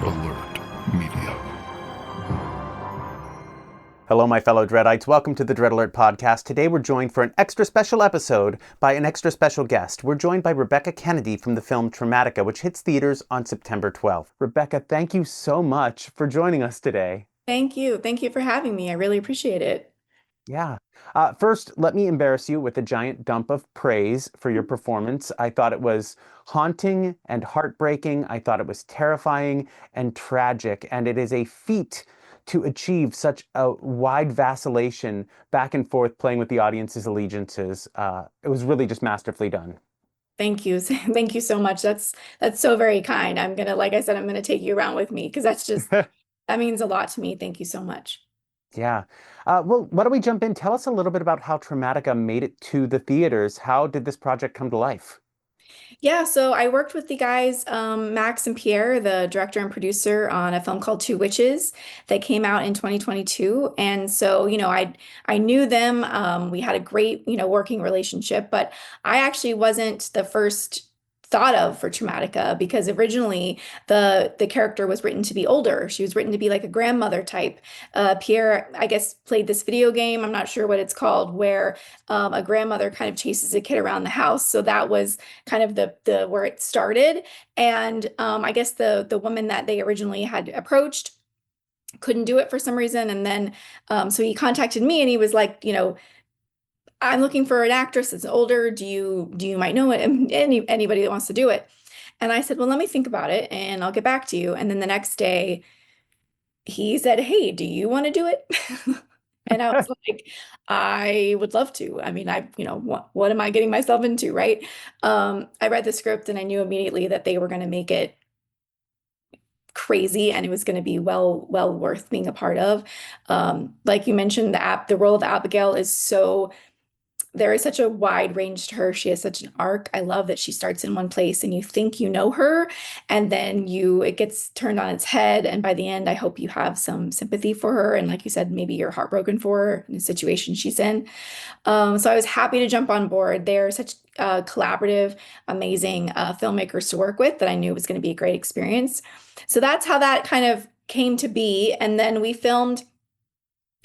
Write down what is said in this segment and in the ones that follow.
Alert Media. Hello, my fellow Dreadites. Welcome to the Dread Alert podcast. Today we're joined for an extra special episode by an extra special guest. We're joined by Rebekah Kennedy from the film Traumatica, which hits theaters on September 12th. Rebekah, thank you so much for joining us today. Thank you. Thank you for having me. I really appreciate it. Yeah. First, let me embarrass you with a giant dump of praise for your performance. I thought it was haunting and heartbreaking. I thought it was terrifying and tragic. And it is a feat to achieve such a wide vacillation back and forth playing with the audience's allegiances. It was really just masterfully done. Thank you. Thank you so much. That's so very kind. Like I said, I'm gonna take you around with me because that means a lot to me. Thank you so much. Yeah. Well, why don't we jump in? Tell us a little bit about how Traumatica made it to the theaters. How did this project come to life? Yeah, so I worked with the guys, Max and Pierre, the director and producer, on a film called Two Witches that came out in 2022. And so, I knew them. We had a great, working relationship, but I actually wasn't the first thought of for Traumatica because originally the character was written to be older. She was written to be like a grandmother type. Pierre, I guess, played this video game. I'm not sure what it's called, where a grandmother kind of chases a kid around the house. So that was kind of the where it started. And I guess the woman that they originally had approached couldn't do it for some reason. And then so he contacted me and he was like, I'm looking for an actress that's older. Do you might know it? Anybody that wants to do it? And I said, well, let me think about it and I'll get back to you. And then the next day he said, hey, do you want to do it? And I was like, I would love to. I mean, what am I getting myself into, right? I read the script and I knew immediately that they were going to make it crazy and it was going to be well worth being a part of. Like you mentioned, the role of Abigail is there is such a wide range to her. She has such an arc. I love that she starts in one place and you think you know her, and then it gets turned on its head. And by the end, I hope you have some sympathy for her. And like you said, maybe you're heartbroken for her in the situation she's in. So I was happy to jump on board. They're such collaborative, amazing filmmakers to work with that I knew it was going to be a great experience. So that's how that kind of came to be. And then we filmed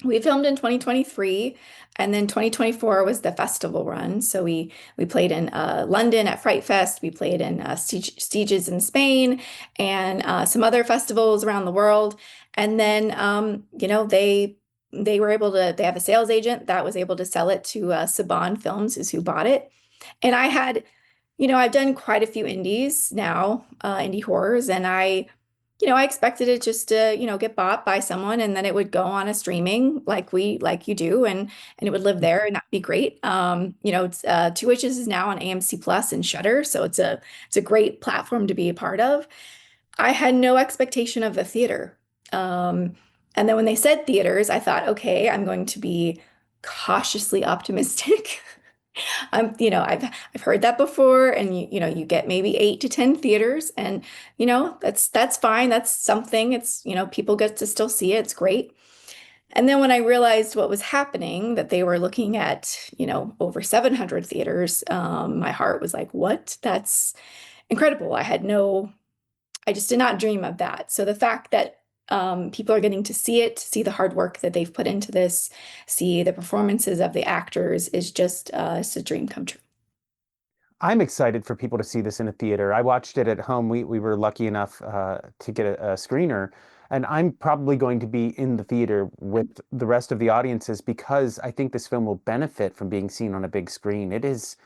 in 2023, and then 2024 was the festival run. So we played in London at Fright Fest. We played in Stages in Spain and some other festivals around the world. And then they were able to. They have a sales agent that was able to sell it to Saban Films, is who bought it. And I've done quite a few indies now, indie horrors, and I expected it just to, get bought by someone and then it would go on a streaming like you do, and it would live there and that'd be great. It's Two Witches is now on AMC Plus and Shudder, so it's a great platform to be a part of. I had no expectation of the theater. And then when they said theaters, I thought, okay, I'm going to be cautiously optimistic. I've heard that before, and you get maybe 8 to 10 theaters, and that's fine. That's something. It's people get to still see it. It's great. And then when I realized what was happening, that they were looking at over 700 theaters, my heart was like, what? That's incredible. I just did not dream of that. So the fact that people are getting to see it, see the hard work that they've put into this, see the performances of the actors is just it's a dream come true. I'm excited for people to see this in a theater. I watched it at home. We were lucky enough to get a screener, and I'm probably going to be in the theater with the rest of the audiences because I think this film will benefit from being seen on a big screen. It is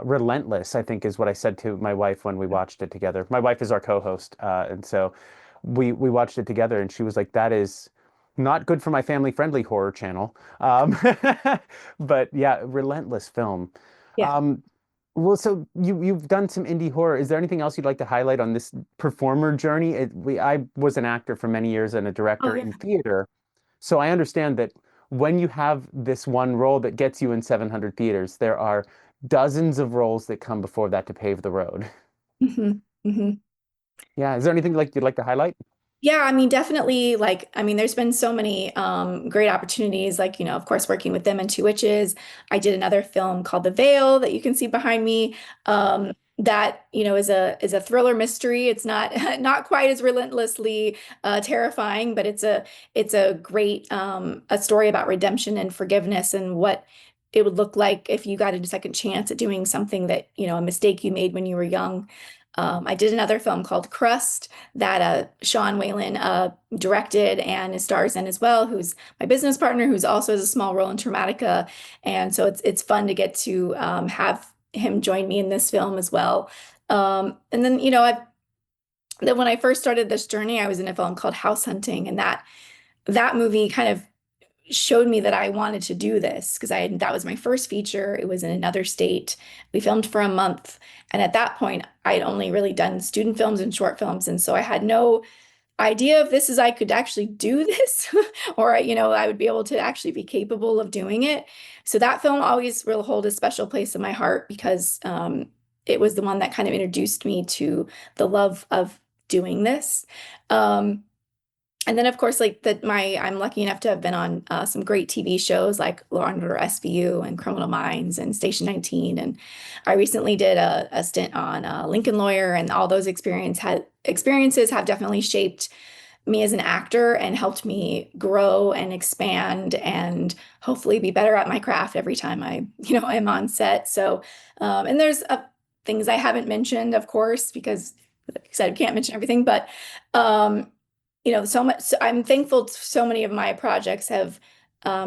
relentless, I think, is what I said to my wife when we watched it together. My wife is our co-host, and so we watched it together, and she was like, "That is not good for my family-friendly horror channel." But yeah, relentless film. Yeah. Um, well, so you've done some indie horror. Is there anything else you'd like to highlight on this performer journey? I was an actor for many years and a Oh director yeah. in theater, so I understand that when you have this one role that gets you in 700 theaters, there are dozens of roles that come before that to pave the road. hmm hmm Yeah, is there anything like you'd like to highlight? Yeah, I mean, definitely, there's been so many great opportunities, of course, working with them in Two Witches. I did another film called The Veil that you can see behind me. that is a thriller mystery. It's not not quite as relentlessly terrifying, but it's a great a story about redemption and forgiveness and what it would look like if you got a second chance at doing something that, a mistake you made when you were young. I did another film called Crust that Sean Whalen directed and stars in as well, who's my business partner, who's also has a small role in Traumatica. And so it's fun to get to have him join me in this film as well. And then, then when I first started this journey, I was in a film called House Hunting, and that movie kind of showed me that I wanted to do this because that was my first feature. It was in another state. We filmed for a month, and at that point, I had only really done student films and short films, and so I had no idea if this is I could actually do this or I would be able to actually be capable of doing it. So that film always will hold a special place in my heart because it was the one that kind of introduced me to the love of doing this. And then of course, like I'm lucky enough to have been on some great TV shows like Law and Order SVU and Criminal Minds and Station 19. And I recently did a stint on Lincoln Lawyer, and all those experiences have definitely shaped me as an actor and helped me grow and expand and hopefully be better at my craft every time I'm on set. So, and there's things I haven't mentioned, of course, because like I said, I can't mention everything, but um, so much. So I'm thankful so many of my projects have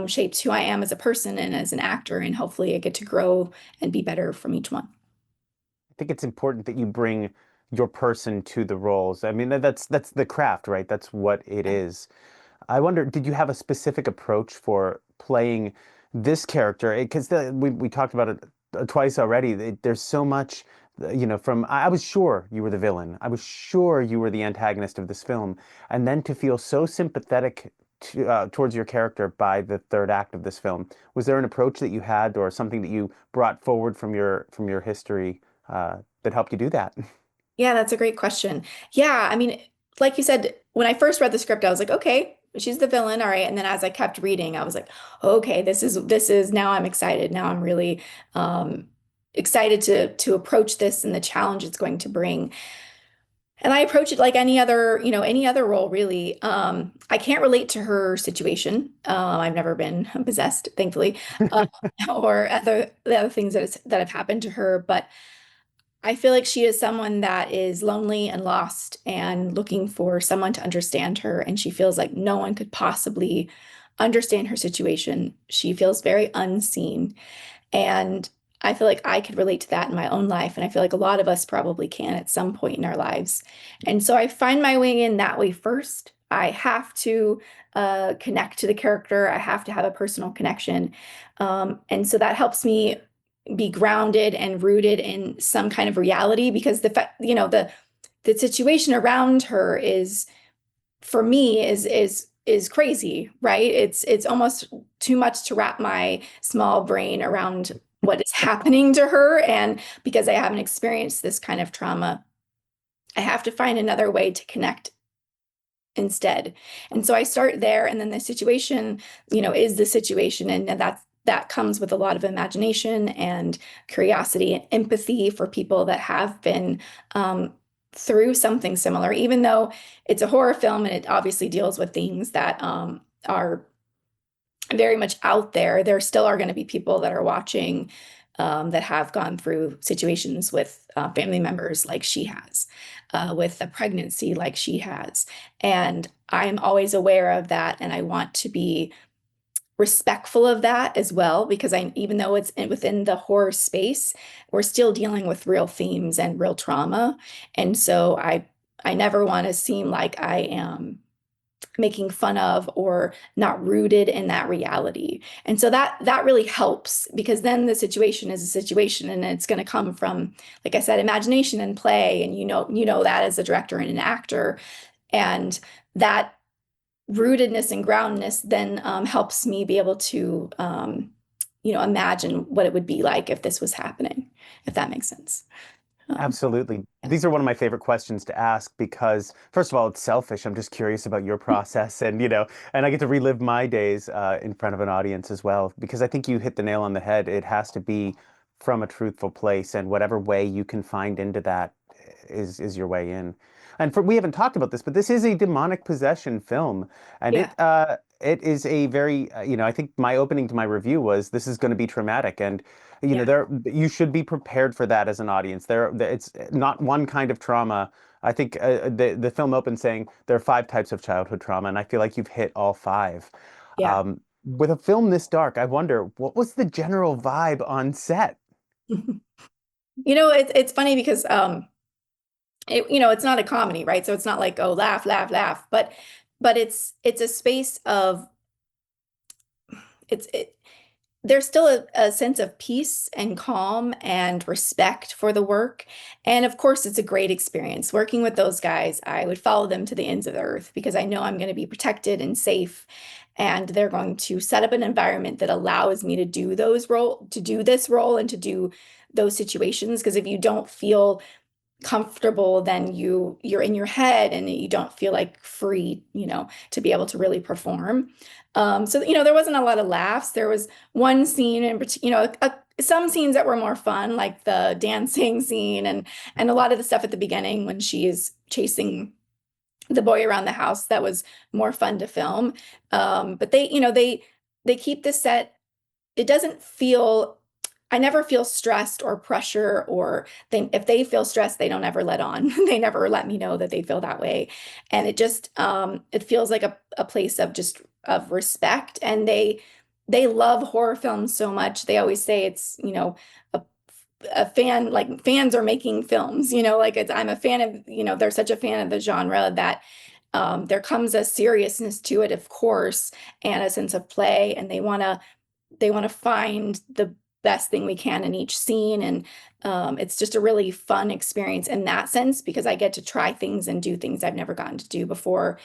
shaped who I am as a person and as an actor, and hopefully I get to grow and be better from each one. I think it's important that you bring your person to the roles. I mean, that's the craft, right? That's what it is. I wonder, did you have a specific approach for playing this character? Because we talked about it twice already. There's so much, from I was sure you were the villain. I was sure you were the antagonist of this film, and then to feel so sympathetic towards your character by the third act of this film. Was there an approach that you had, or something that you brought forward from your history that helped you do that? Yeah, that's a great question. Yeah, I mean, like you said, when I first read the script, I was like, okay, she's the villain, all right. And then as I kept reading, I was like, okay, this is now I'm excited. Now I'm really excited to approach this and the challenge it's going to bring. And I approach it like any other role, really. I can't relate to her situation. I've never been possessed, thankfully, uh, or the other things that have happened to her, but I feel like she is someone that is lonely and lost and looking for someone to understand her. And she feels like no one could possibly understand her situation. She feels very unseen. And I feel like I could relate to that in my own life. And I feel like a lot of us probably can at some point in our lives. And so I find my way in that way first. I have to connect to the character, I have to have a personal connection. And so that helps me be grounded and rooted in some kind of reality because the fact, the situation around her is for me is crazy, right? It's almost too much to wrap my small brain around what is happening to her. And because I haven't experienced this kind of trauma, I have to find another way to connect instead. And so I start there, and then the situation, is the situation. And that comes with a lot of imagination and curiosity and empathy for people that have been through something similar, even though it's a horror film and it obviously deals with things that are very much out there. There still are going to be people that are watching that have gone through situations with family members like she has, with a pregnancy like she has. And I'm always aware of that. And I want to be respectful of that as well, because even though it's within the horror space, we're still dealing with real themes and real trauma. And so I never want to seem like I am making fun of or not rooted in that reality. And so that really helps because then the situation is a situation and it's going to come from, like I said, imagination and play. And that as a director and an actor. And that rootedness and groundedness then helps me be able to imagine what it would be like if this was happening, if that makes sense. Absolutely. Yeah. These are one of my favorite questions to ask because, first of all, it's selfish. I'm just curious about your process, and and I get to relive my days in front of an audience as well because I think you hit the nail on the head. It has to be from a truthful place, and whatever way you can find into that is your way in. And we haven't talked about this, but this is a demonic possession film, and Yeah. it is a very I think my opening to my review was this is going to be traumatic, and Yeah. there you should be prepared for that as an audience. It's not one kind of trauma. I think the film opens saying there are five types of childhood trauma, and I feel like you've hit all five. Yeah. With a film this dark, I wonder what was the general vibe on set? It's funny because it's not a comedy, right? So it's not like, oh, laugh, laugh, laugh, but it's a space of it's it, there's still a sense of peace and calm and respect for the work. And of course, it's a great experience. Working with those guys, I would follow them to the ends of the earth because I know I'm going to be protected and safe. And they're going to set up an environment that allows me to do this role and to do those situations. Because if you don't feel comfortable, then you're in your head and you don't feel like free, to be able to really perform. So there wasn't a lot of laughs. There was one scene in particular, some scenes that were more fun, like the dancing scene and a lot of the stuff at the beginning when she is chasing the boy around the house. That was more fun to film. But they keep the set. It doesn't feel I never feel stressed or pressure or if they feel stressed, they don't ever let on. They never let me know that they feel that way. And it feels like a place of just of respect. And they love horror films so much. They always say it's, a, a fan, like fans are making films, like I'm a fan of, they're such a fan of the genre that there comes a seriousness to it, of course, and a sense of play, and they want to find the best thing we can in each scene. And it's just a really fun experience in that sense because I get to try things and do things I've never gotten to do before.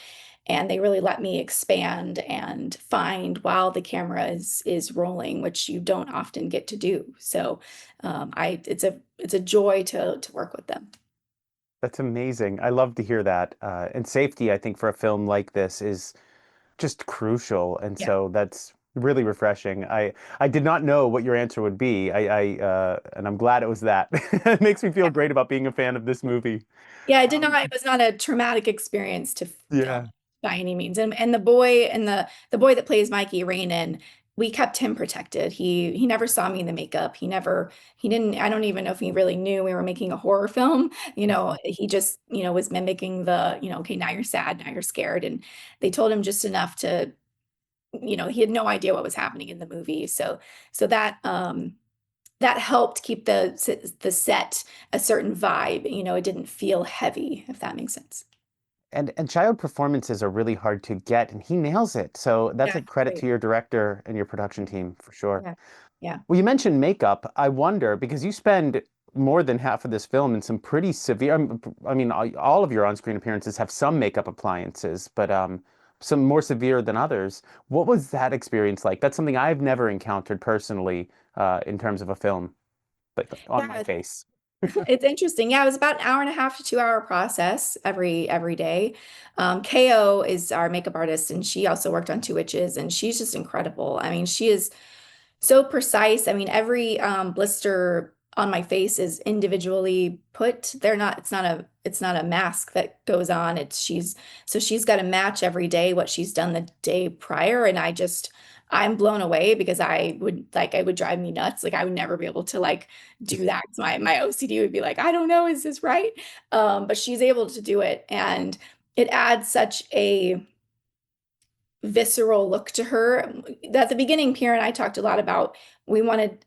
And they really let me expand and find while the camera is rolling, which you don't often get to do. So it's a joy to work with them. That's amazing. I love to hear that. And safety, I think, for a film like this is just crucial, and Yeah. so that's really refreshing. I did not know what your answer would be. And I'm glad it was that. It makes me feel great about being a fan of this movie. Yeah, Um, it was not a traumatic experience to film yeah. by any means. And the boy that plays Mikey Rainin, we kept him protected. He never saw me in the makeup. He didn't, I don't even know if he really knew we were making a horror film. He just, was mimicking okay, now you're sad, now you're scared. And they told him just enough to, he had no idea what was happening in the movie. So that helped keep the set a certain vibe. It didn't feel heavy, if that makes sense. And child performances are really hard to get, and he nails it. So that's Yeah, a credit great. to your director and your production team for sure. Yeah. Yeah. Well, you mentioned makeup. I wonder because you spend more than half of this film in some pretty severe. I mean, all of your on-screen appearances have some makeup appliances, but some more severe than others. What was that experience like? That's something I've never encountered personally in terms of a film, like on my Yeah, face. it's interesting. Yeah, it was about an hour and a half to 2 hour process every day. KO is our makeup artist, and she also worked on Two Witches, and she's just incredible. I mean, she is so precise. I mean, every blister on my face is individually put. It's not a mask that goes on. She's got to match every day what she's done the day prior. And I'm blown away because it would drive me nuts. Like I would never be able to like do that. My OCD would be like, I don't know, is this right? But she's able to do it. And it adds such a visceral look to her. At the beginning, Pierre and I talked a lot about we wanted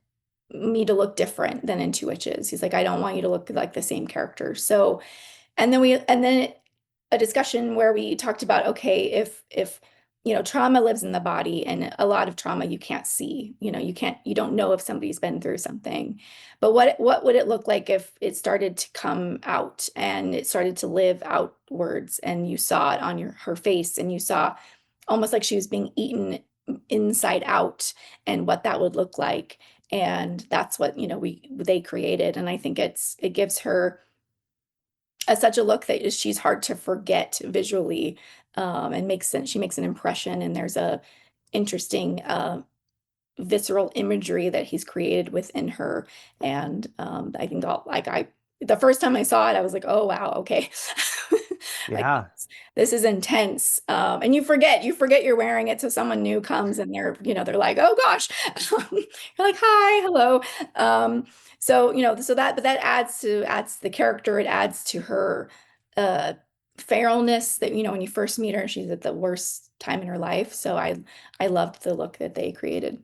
me to look different than in Two Witches. He's like, I don't want you to look like the same character. So, and then a discussion where we talked about, okay, if trauma lives in the body and a lot of trauma you can't see, you don't know if somebody's been through something. But what would it look like if it started to come out and it started to live outwards and you saw it on her face and you saw almost like she was being eaten inside out and what that would look like. And that's what, they created. And I think it gives her such a look that she's hard to forget visually, and makes sense. She makes an impression and there's a interesting visceral imagery that he's created within her. And I think all like I the first time I saw it, I was like, oh wow, okay. Like Yeah. this is intense. And you forget you're wearing it, so someone new comes and they're like, oh gosh. You're like, hi, hello. So, so that adds to the character, it adds to her uh feralness that, when you first meet her, she's at the worst time in her life. So I loved the look that they created.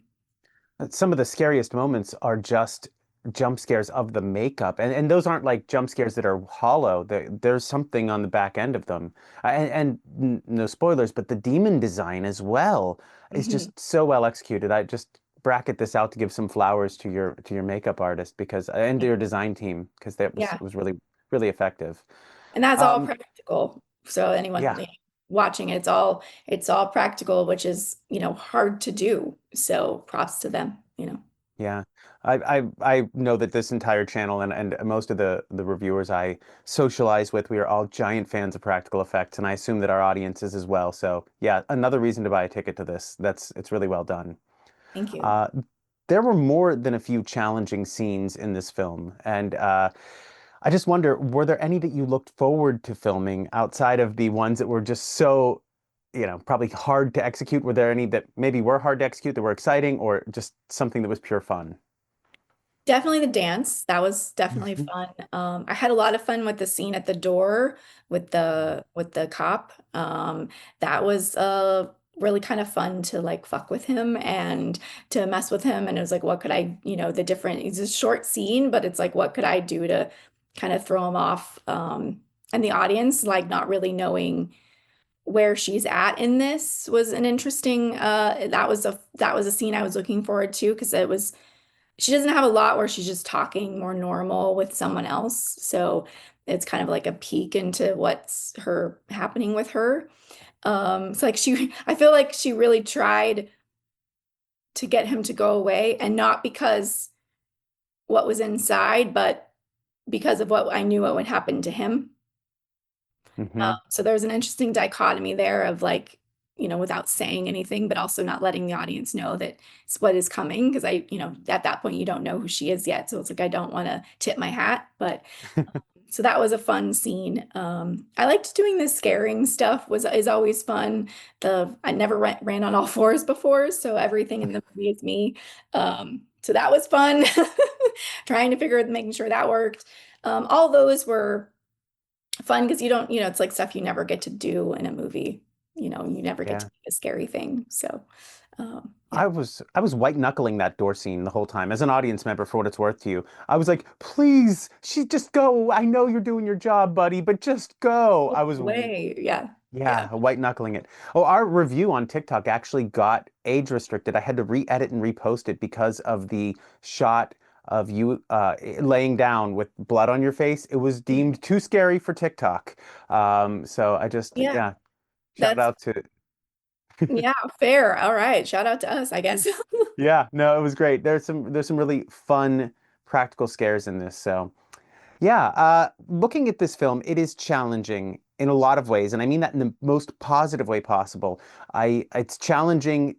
Some of the scariest moments are just jump scares of the makeup, and those aren't like jump scares that are hollow. There's something on the back end of them, and no spoilers, but the demon design as well is Mhm. just so well executed. I just bracket this out to give some flowers to your makeup artist because and to your design team because that was Yeah. it was really effective. And that's all Um, practical. So anyone yeah. watching it, it's all practical, which is, hard to do. So props to them. Yeah, I know that this entire channel and most of the reviewers I socialize with, we are all giant fans of practical effects, and I assume that our audience is as well. So yeah, another reason to buy a ticket to this. It's really well done. Thank you. Uh, there were more than a few challenging scenes in this film, and I just wonder, were there any that you looked forward to filming outside of the ones that were just so, probably hard to execute? Were there any that maybe were hard to execute that were exciting, or just something that was pure fun? Definitely the dance. That was definitely fun. I had a lot of fun with the scene at the door with the cop. That was really kind of fun to like fuck with him and to mess with him. And it was like, what could I, the different, it's a short scene, but it's like, what could I do to kind of throw him off? And the audience, like not really knowing where she's at in this was an interesting, that was a scene I was looking forward to because she doesn't have a lot where she's just talking more normal with someone else. So it's kind of like a peek into what's her happening with her. It's like I feel like she really tried to get him to go away, and not because what was inside, but because of what I knew what would happen to him. Hmm. So there's an interesting dichotomy there of like, without saying anything, but also not letting the audience know that it's what is coming. Because at that point, you don't know who she is yet. So it's like, I don't want to tip my hat. But so that was a fun scene. I liked doing the scaring stuff is always fun. I never ran on all fours before. So everything in the movie is me. So that was fun. Trying to making sure that worked. All those were fun because you don't, it's like stuff you never get to do in a movie. You never get to Yeah. do a scary thing. So, yeah. I was white knuckling that door scene the whole time as an audience member for what it's worth to you. I was like, please, she just go. I know you're doing your job, buddy, but just go. Way. Yeah. Yeah. Yeah, white knuckling it. Oh, our review on TikTok actually got age restricted. I had to re-edit and repost it because of the shot of you laying down with blood on your face. It was deemed too scary for TikTok. So I just, Yeah. yeah, shout That's, out to yeah, fair. All right. Shout out to us, I guess. Yeah, no, it was great. There's some really fun practical scares in this. So yeah, looking at this film, it is challenging in a lot of ways, and I mean that in the most positive way possible. It's challenging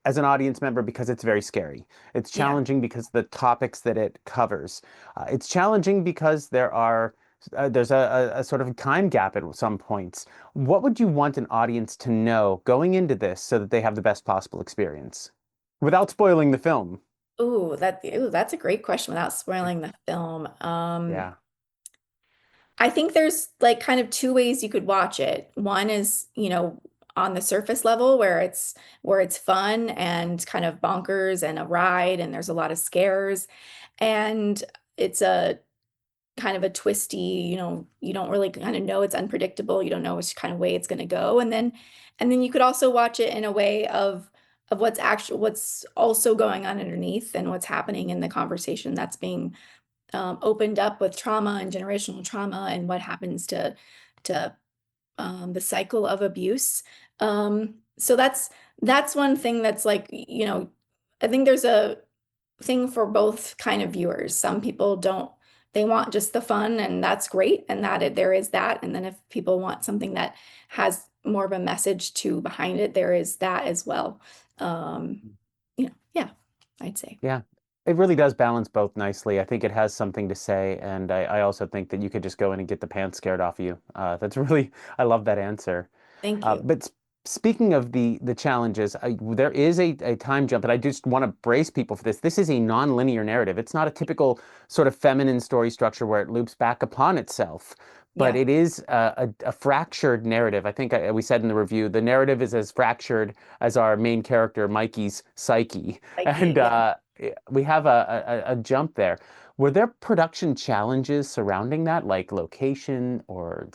as an audience member because it's very scary. It's Yeah. challenging because the topics that it covers. It's challenging because there's a sort of time gap at some points. What would you want an audience to know going into this so that they have the best possible experience without spoiling the film? That's a great question without spoiling the film. Yeah. I think there's like kind of two ways you could watch it. One is, on the surface level where it's fun and kind of bonkers and a ride and there's a lot of scares and it's a kind of a twisty, you don't really kind of know, it's unpredictable. You don't know which kind of way it's going to go. And then you could also watch it in a way of what's also going on underneath and what's happening in the conversation that's being opened up with trauma and generational trauma and what happens to the cycle of abuse. So that's one thing that's like, I think there's a thing for both kind of viewers. Some people don't, they want just the fun, and that's great, and there is that. And then if people want something that has more of a message to behind it, there is that as well. Um, yeah. I'd say. Yeah, it really does balance both nicely. I think it has something to say, and I also think that you could just go in and get the pants scared off of you. That's really, I love that answer. Thank you. Speaking of the challenges, there is a time jump, and I just want to brace people for this. This is a non-linear narrative. It's not a typical sort of feminine story structure where it loops back upon itself, but Yeah. it is a fractured narrative. I think we said in the review, the narrative is as fractured as our main character, Mikey's psyche, Psyche. and Yeah. we have a jump there. Were there production challenges surrounding that, like location or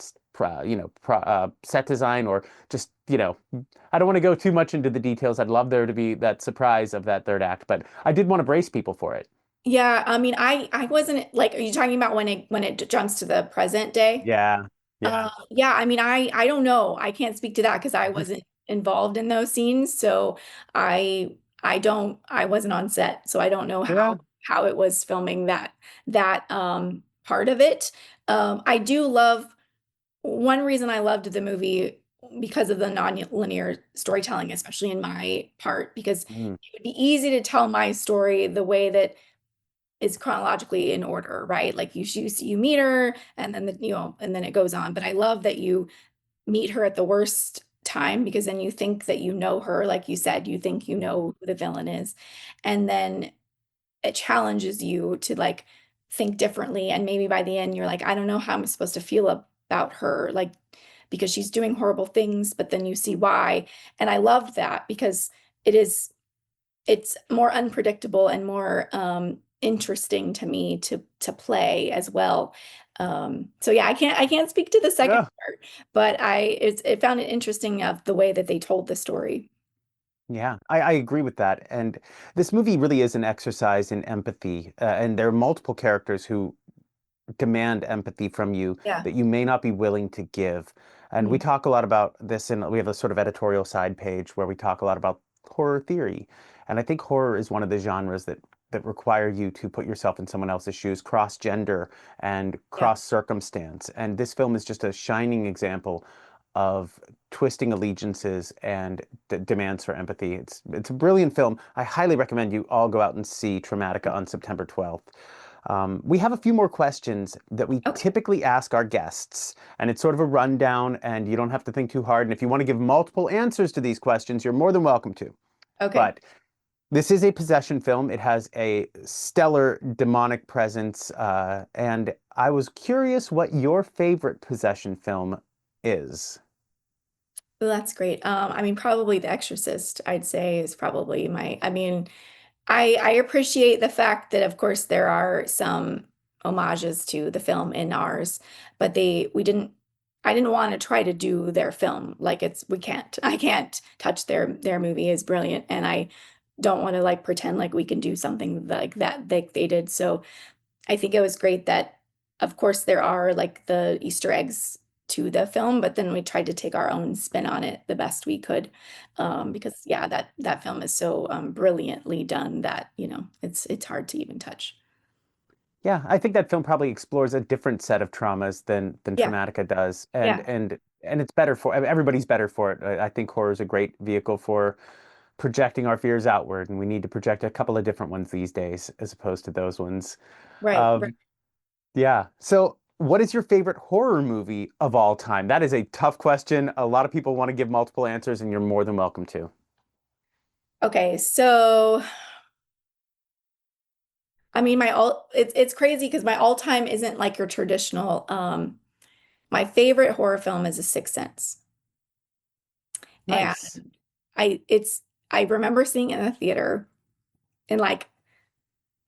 set design, or just, I don't want to go too much into the details. I'd love there to be that surprise of that third act, but I did want to brace people for it. Yeah, I mean, I wasn't like, are you talking about when it jumps to the present day? Yeah, yeah. Yeah, I mean, I don't know. I can't speak to that because I wasn't involved in those scenes. So I wasn't on set, so I don't know Yeah. how it was filming that part of it. I do love one reason I loved the movie because of the non-linear storytelling, especially in my part, because Mm, it would be easy to tell my story the way that is chronologically in order, right? Like you meet her and then and then it goes on. But I love that you meet her at the worst time because then you think that you know her, like you said, you think you mhm. know who the villain is. And then it challenges you to like think differently. And maybe by the end, you're like, I don't know how I'm supposed to feel about her, like because she's doing horrible things, but then you see why. And I love that because it is it's more unpredictable and more interesting to me to play as well. So yeah, I can't speak to the second Yeah. part, but it found it interesting of the way that they told the story. Yeah, I agree with that. And this movie really is an exercise in empathy. And there are multiple characters who demand empathy from you Yeah. that you may not be willing to give. And we Mhm. talk a lot about this, and we have a sort of editorial side page where we talk a lot about horror theory. And I think horror is one of the genres that require you to put yourself in someone else's shoes, cross gender and Yeah. cross circumstance. And this film is just a shining example of twisting allegiances and demands for empathy. It's a brilliant film. I highly recommend you all go out and see Traumatica on September 12th. We have a few more questions that we Okay. typically ask our guests, and it's sort of a rundown, and you don't have to think too hard. And if you want to give multiple answers to these questions, you're more than welcome to. Okay. But this is a possession film. It has a stellar demonic presence, and I was curious what your favorite possession film is. Well, that's great. I mean, probably The Exorcist, I'd say, is probably I mean, I appreciate the fact that, of course, there are some homages to the film in ours, but I didn't want to try to do their film. Like we can't, I can't touch their movie is brilliant, and I don't want to like pretend like we can do something like that they did. So I think it was great that, of course, there are like the Easter eggs to the film, but then we tried to take our own spin on it the best we could. Because yeah, that film is so brilliantly done that, it's hard to even touch. Yeah, I think that film probably explores a different set of traumas than Yeah, Traumatica does, and yeah, and and it's better for everybody's better for it. I think horror is a great vehicle for projecting our fears outward, and we need to project a couple of different ones these days as opposed to those ones. right, right. Um, yeah. So, what is your favorite horror movie of all time? That is a tough question. A lot of people want to give multiple answers, and you're more than welcome to. Okay, so I mean it's crazy because my all-time isn't like your traditional my favorite horror film is A Sixth Sense. And Nice. I it's I remember seeing it in the theater and like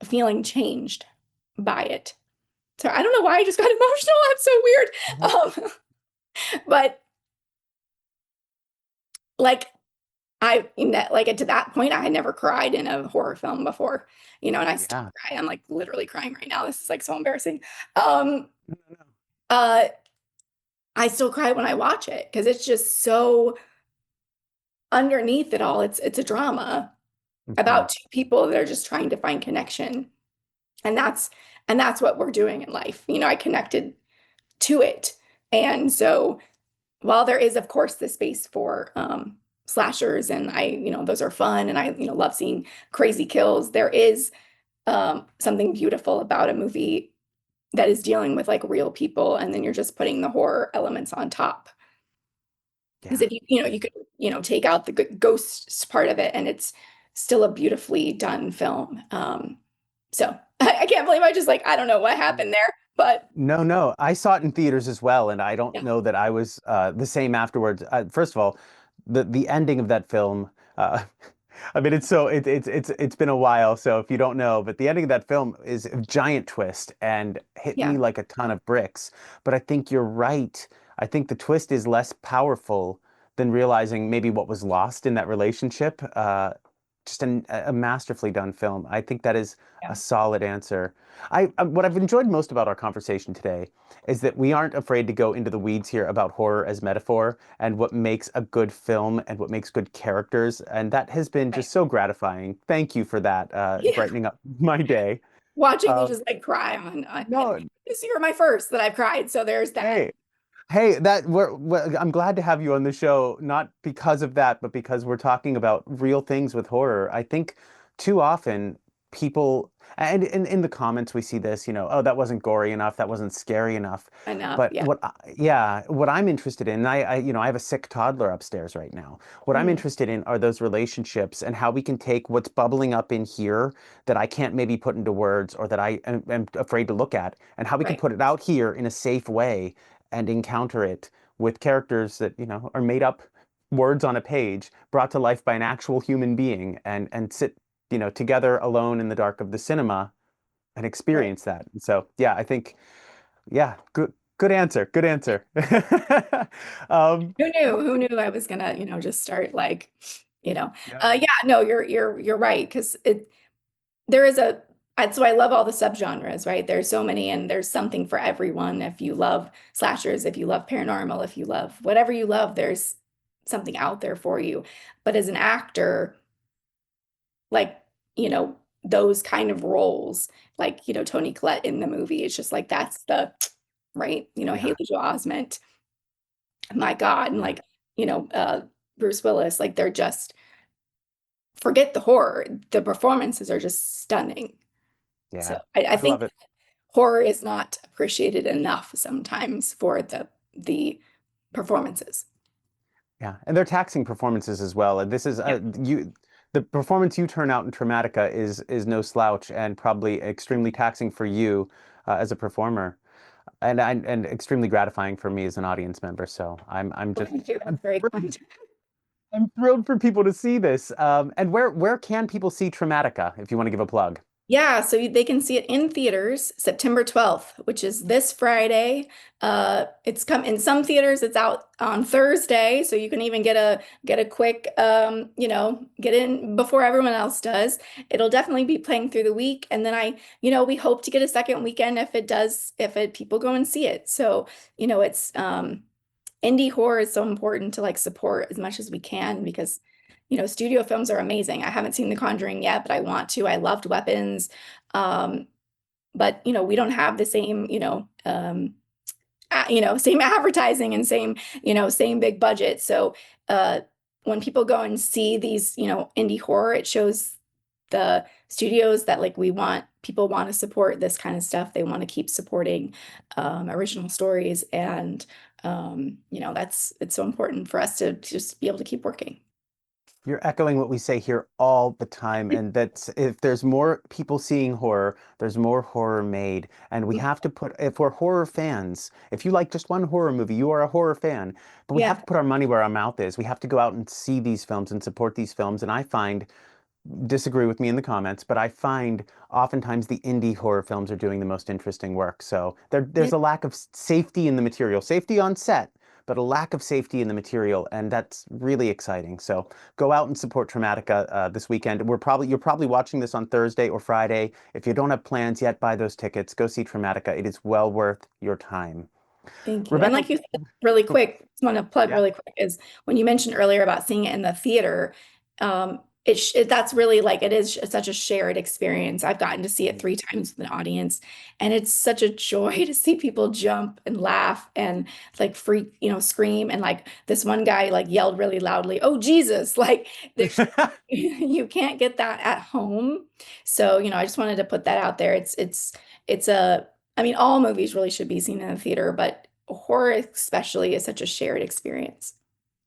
feeling changed by it. So I don't know why I just got emotional. I'm so Mhm. weird. But like like to that point, I had never cried in a horror film before, and I still Yeah. cry. I'm like literally crying right now. This is like so embarrassing. Um, No, no, no. uh, I still cry when I watch it because it's just so underneath it all. It's a drama Mhm. about two people that are just trying to find connection, and that's what we're doing in life. I connected to it, and so while there is, of course, the space for slashers and those are fun and I, love seeing crazy kills. There is something beautiful about a movie that is dealing with like real people and then you're just putting the horror elements on top. Because Yeah. if you could, take out the ghosts part of it and it's still a beautifully done film. So I can't believe I just like, I don't know what happened there, but No, no. I saw it in theaters as well, and I don't yeah, know that I was the same afterwards. First of all, the ending of that film. I mean, it's been a while, so if you don't know, but the ending of that film is a giant twist and hit me yeah, like a ton of bricks. But I think you're right. I think the twist is less powerful than realizing maybe what was lost in that relationship. Just a masterfully done film. I think that is yeah, a solid answer. What I've enjoyed most about our conversation today is that we aren't afraid to go into the weeds here about horror as metaphor and what makes a good film and what makes good characters. And that has been right. just so gratifying. Thank you for that, Yeah. brightening up my day. Watching me Um, just like cry on and no, this year my first that I've cried. So there's that. hey, hey, I'm glad to have you on the show, not because of that, but because we're talking about real things with horror. I think too often people, and in the comments we see this, oh, that wasn't gory enough, that wasn't scary enough. Enough. But Yeah. yeah, what I'm interested in, and I have a sick toddler upstairs right now. What I'm Mm, interested in are those relationships and how we can take what's bubbling up in here that I can't maybe put into words or that am afraid to look at, and how we can right. put it out here in a safe way and encounter it with characters that, are made up words on a page brought to life by an actual human being and sit, together alone in the dark of the cinema and Right. experience that. And so, yeah, I think, yeah, good answer. Good answer. Um, Who knew? what, Who knew I was gonna, just start like, yeah, yeah, no, you're right. Because there is a that's why I love all the subgenres, right? There's so many and there's something for everyone. If you love slashers, if you love paranormal, if you love whatever you love, there's something out there for you. But as an actor, like, those kind of roles, like, Tony Collette in the movie, it's just like that's the right, yeah, Haley Joel Osment, my God, and yeah, like, you know, uh Bruce Willis, like they're just forget the horror. The performances are just stunning. So yeah. I I love think it. horror is not appreciated enough sometimes for the performances. Yeah, and they're taxing performances as well. And this is Yeah. the performance you turn out in Traumatica is no slouch and probably extremely taxing for you as a performer, and extremely gratifying for me as an audience member. So I'm Well, just thank you. That's I'm very thrilled, kind. I'm thrilled for people to see this. And where can people see Traumatica if you want to give a plug? Yeah, so they can see it in theaters September 12th, which is this Friday. It's come in some theaters, it's out on Thursday, so you can even get a quick get in before everyone else does. It'll definitely be playing through the week, and then we hope to get a second weekend if people go and see it. So, it's indie horror is so important to like support as much as we can because studio films are amazing. I haven't seen The Conjuring yet, but I want to. I loved Weapons. Um, but we don't have the same, same advertising and same big budget. So uh when people go and see these, indie horror, it shows the studios that like people want to support this kind of stuff. They want to keep supporting original stories and it's so important for us to just be able to keep working. You're echoing what we say here all the time, and that's if there's more people seeing horror, there's more horror made. And we have to put, if we're horror fans, if you like just one horror movie, you are a horror fan. But we have Yeah. to put our money where our mouth is. We have to go out and see these films and support these films. And I find, disagree with me in the comments, but I find oftentimes the indie horror films are doing the most interesting work. So there's a lack of safety in the material, safety on set, but a lack of safety in the material, and that's really exciting. So go out and support Traumatica this weekend. You're probably watching this on Thursday or Friday. If you don't have plans yet, buy those tickets. Go see Traumatica. It is well worth your time. Thank you. And Rebecca, like you said, really quick, just want to plug yeah, really quick is when you mentioned earlier about seeing it in the theater, that's really like it is such a shared experience. I've gotten to see it 3 times with an audience, and it's such a joy to see people jump and laugh and like freak, scream. And like this one guy like yelled really loudly, "Oh Jesus!" Like there's you can't get that at home. So, I just wanted to put that out there. It's a I mean, all movies really should be seen in the theater, but horror especially is such a shared experience.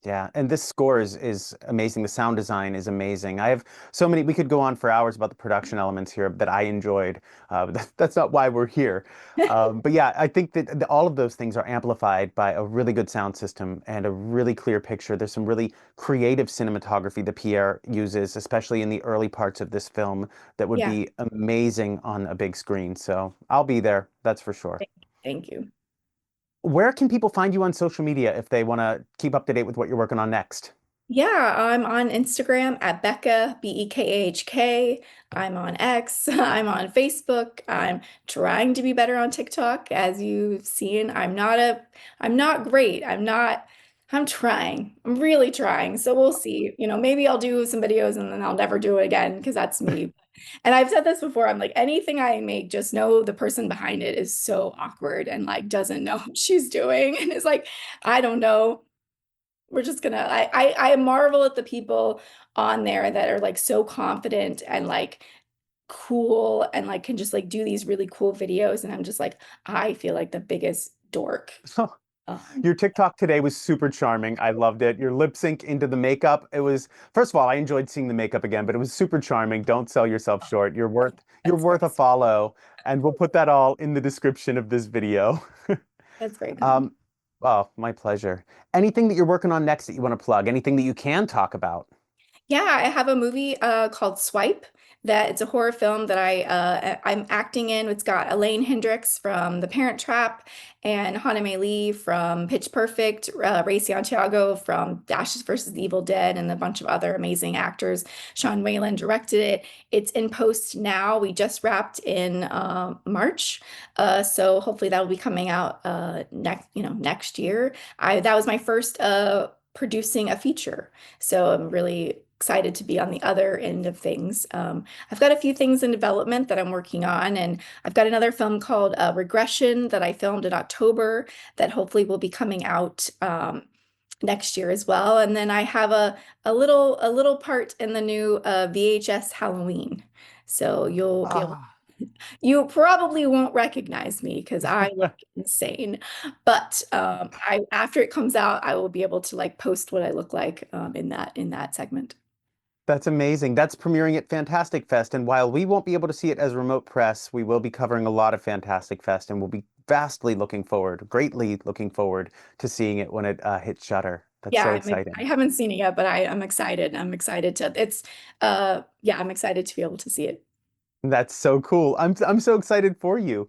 Yeah, and this score is amazing. The sound design is amazing. I have so many. We could go on for hours about the production elements here that I enjoyed. But that's not why we're here. But yeah, I think that all of those things are amplified by a really good sound system and a really clear picture. There's some really creative cinematography that Pierre uses, especially in the early parts of this film, that would Yeah. be amazing on a big screen. So I'll be there, that's for sure. Thank you. Where can people find you on social media if they want to keep up to date with what you're working on next? Yeah, I'm on Instagram at Becca, Bekahk. I'm on X. I'm on Facebook. I'm trying to be better on TikTok. As you've seen, I'm not great. I'm trying. I'm really trying. So we'll see. Maybe I'll do some videos and then I'll never do it again because that's me. And I've said this before. I'm like, anything I make, just know the person behind it is so awkward and like doesn't know what she's doing. And it's like, I don't know. We're just gonna I marvel at the people on there that are like so confident and like cool and like can just like do these really cool videos, and I'm just like I feel like the biggest dork. Um, Your TikTok today was super charming. I loved it. Your lip sync into the makeup. It was, first of all, I enjoyed seeing the makeup again, but it was super charming. Don't sell yourself short. You're that's very worth a follow, and we'll put that all in the description of this video. that's very kind. Um, oh, my pleasure. Anything that you're working on next that you want to plug? Anything that you can talk about? Yeah, I have a movie called Swipe that it's a horror film that I'm acting in. It's got Elaine Hendricks from The Parent Trap and Hana May Lee from Pitch Perfect, Ray Santiago from Ashes versus the Evil Dead, and a bunch of other amazing actors. Sean Whalen directed it. It's in post now. We just wrapped in March, so hopefully that will be coming out next year. I That was my first producing a feature. So I'm really excited to be on the other end of things. I've got a few things in development that I'm working on, and I've got another film called Regression that I filmed in October that hopefully will be coming out next year as well. And then I have a little part in the new VHS Halloween. So Ah. you probably won't recognize me because I look insane. But I after it comes out, I will be able to like post what I look like in that segment. That's amazing. That's premiering at Fantastic Fest. And while we won't be able to see it as remote press, we will be covering a lot of Fantastic Fest and we'll be greatly looking forward to seeing it when it hits Shutter. That's Yeah, so I exciting. haven't seen it yet, but I'm excited. I'm excited to it's yeah, I'm excited to be able to see it. That's so cool. I'm so excited for you.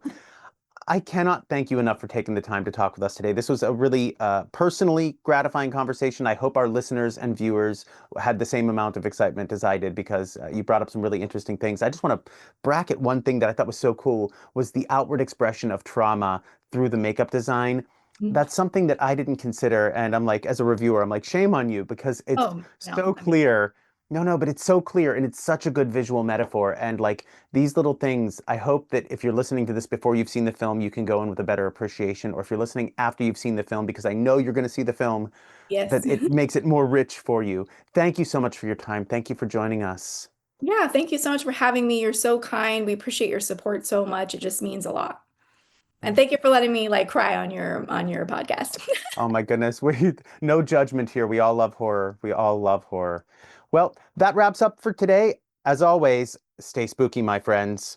I cannot thank you enough for taking the time to talk with us today. This was a really personally gratifying conversation. I hope our listeners and viewers had the same amount of excitement as I did because you brought up some really interesting things. I just want to bracket one thing that I thought was so cool was the outward expression of trauma through the makeup design. Mm. That's something that I didn't consider. And I'm like, as a reviewer, I'm like, shame on you because it's Oh, no. so clear. No, no, but it's so clear and it's such a good visual metaphor. And like, these little things, I hope that if you're listening to this before you've seen the film, you can go in with a better appreciation, or if you're listening after you've seen the film, because I know you're going to see the film, Yes. that it makes it more rich for you. Thank you so much for your time. Thank you for joining us. Yeah, thank you so much for having me. You're so kind. We appreciate your support so much. It just means a lot. And thank you for letting me like cry on your podcast. Oh my goodness, we no judgment here. We all love horror. We all love horror. Well, that wraps up for today. As always, stay spooky, my friends.